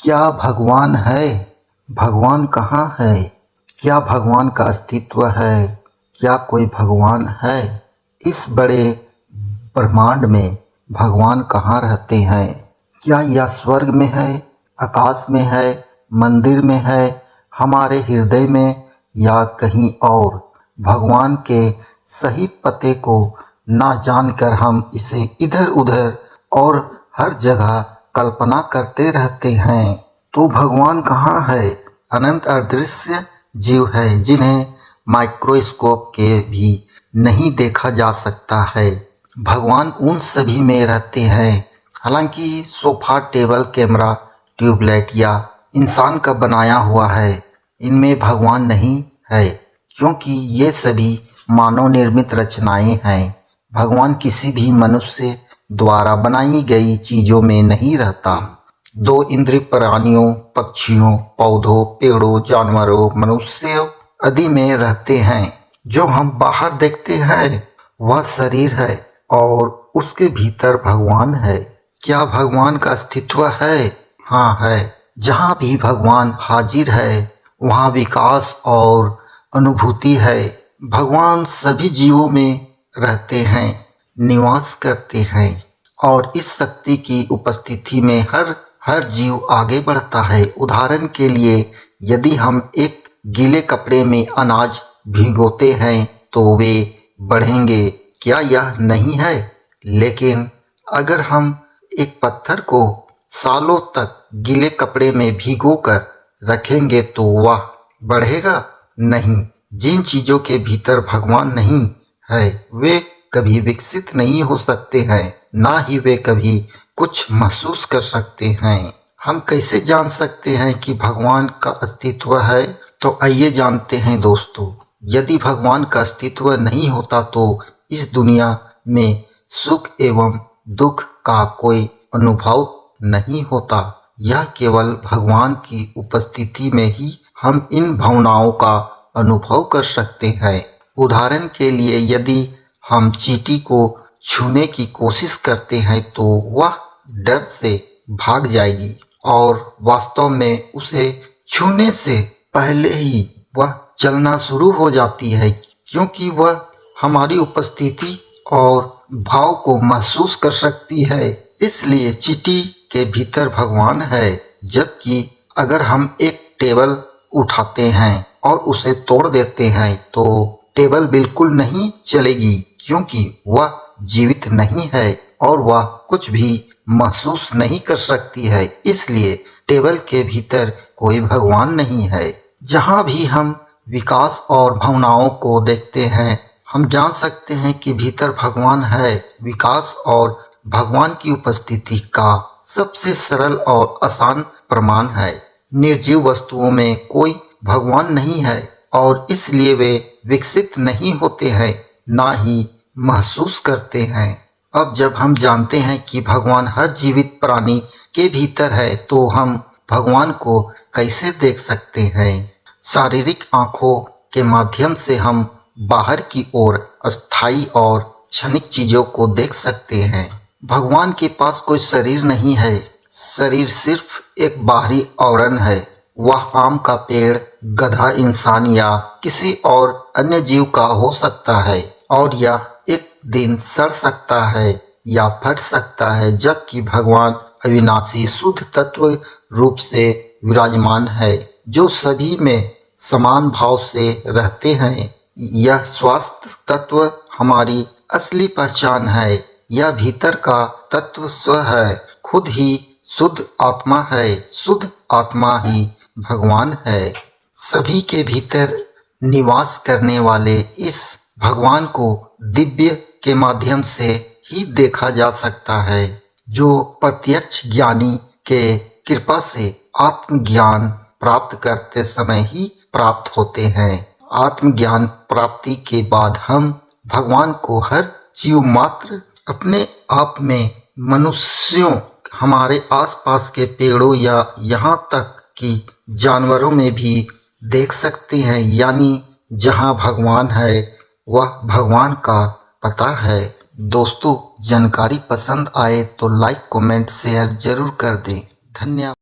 क्या भगवान है? भगवान कहाँ है? क्या भगवान का अस्तित्व है? क्या कोई भगवान है? इस बड़े ब्रह्मांड में भगवान कहाँ रहते हैं? क्या यह स्वर्ग में है, आकाश में है, मंदिर में है, हमारे हृदय में या कहीं और? भगवान के सही पते को ना जानकर हम इसे इधर उधर और हर जगह कल्पना करते रहते हैं। तो भगवान कहाँ है? अनंत अदृश्य जीव है जिन्हें माइक्रोस्कोप के भी नहीं देखा जा सकता है। भगवान उन सभी में रहते हैं। हालांकि सोफा, टेबल, कैमरा, ट्यूबलाइट या इंसान का बनाया हुआ है, इनमें भगवान नहीं है, क्योंकि ये सभी मानव निर्मित रचनाएं हैं। भगवान किसी भी मनुष्य द्वारा बनाई गई चीजों में नहीं रहता। दो इंद्रिय प्राणियों, पक्षियों, पौधों, पेड़ों, जानवरों, मनुष्यों आदि में रहते हैं। जो हम बाहर देखते हैं वह शरीर है और उसके भीतर भगवान है। क्या भगवान का अस्तित्व है? हाँ है। जहाँ भी भगवान हाजिर है वहाँ विकास और अनुभूति है। भगवान सभी जीवों में रहते हैं, निवास करते हैं और इस शक्ति की उपस्थिति में हर जीव आगे बढ़ता है। उदाहरण के लिए यदि हम एक गीले कपड़े में अनाज भिगोते हैं तो वे बढ़ेंगे, क्या यह नहीं है? लेकिन अगर हम एक पत्थर को सालों तक गीले कपड़े में भिगोकर रखेंगे तो वह बढ़ेगा नहीं। जिन चीजों के भीतर भगवान नहीं है वे कभी विकसित नहीं हो सकते हैं, ना ही वे कभी कुछ महसूस कर सकते हैं। हम कैसे जान सकते हैं कि भगवान का अस्तित्व है? तो आइए जानते हैं दोस्तों। यदि भगवान का अस्तित्व नहीं होता तो इस दुनिया में सुख एवं दुख का कोई अनुभव नहीं होता। यह केवल भगवान की उपस्थिति में ही हम इन भावनाओं का अनुभव कर सकते हैं। उदाहरण के लिए यदि हम चींटी को छूने की कोशिश करते हैं तो वह डर से भाग जाएगी और वास्तव में उसे छूने से पहले ही वह चलना शुरू हो जाती है, क्योंकि वह हमारी उपस्थिति और भाव को महसूस कर सकती है। इसलिए चींटी के भीतर भगवान है। जबकि अगर हम एक टेबल उठाते हैं और उसे तोड़ देते हैं तो टेबल बिल्कुल नहीं चलेगी, क्योंकि वह जीवित नहीं है और वह कुछ भी महसूस नहीं कर सकती है। इसलिए टेबल के भीतर कोई भगवान नहीं है। जहाँ भी हम विकास और भावनाओं को देखते हैं हम जान सकते हैं कि भीतर भगवान है। विकास और भगवान की उपस्थिति का सबसे सरल और आसान प्रमाण है। निर्जीव वस्तुओं में कोई भगवान नहीं है और इसलिए वे विकसित नहीं होते हैं, ना ही महसूस करते हैं। अब जब हम जानते हैं कि भगवान हर जीवित प्राणी के भीतर है तो हम भगवान को कैसे देख सकते हैं? शारीरिक आंखों के माध्यम से हम बाहर की ओर अस्थायी और क्षणिक चीजों को देख सकते हैं। भगवान के पास कोई शरीर नहीं है। शरीर सिर्फ एक बाहरी आवरण है। वह आम का पेड़, गधा, इंसान या किसी और अन्य जीव का हो सकता है और यह एक दिन सड़ सकता है या फट सकता है, जबकि भगवान अविनाशी शुद्ध तत्व रूप से विराजमान है जो सभी में समान भाव से रहते हैं। यह स्वास्थ्य तत्व हमारी असली पहचान है। यह भीतर का तत्व स्व है, खुद ही शुद्ध आत्मा है। शुद्ध आत्मा ही भगवान है। सभी के भीतर निवास करने वाले इस भगवान को दिव्य के माध्यम से ही देखा जा सकता है, जो प्रत्यक्ष ज्ञानी के कृपा से आत्मज्ञान प्राप्त करते समय ही प्राप्त होते हैं। आत्मज्ञान प्राप्ति के बाद हम भगवान को हर जीव मात्र अपने आप में, मनुष्यों, हमारे आसपास के पेड़ों या यहाँ तक कि जानवरों में भी देख सकते हैं। यानी जहाँ भगवान है वह भगवान का पता है। दोस्तों, जानकारी पसंद आए तो लाइक, कमेंट, शेयर जरूर कर दें। धन्यवाद।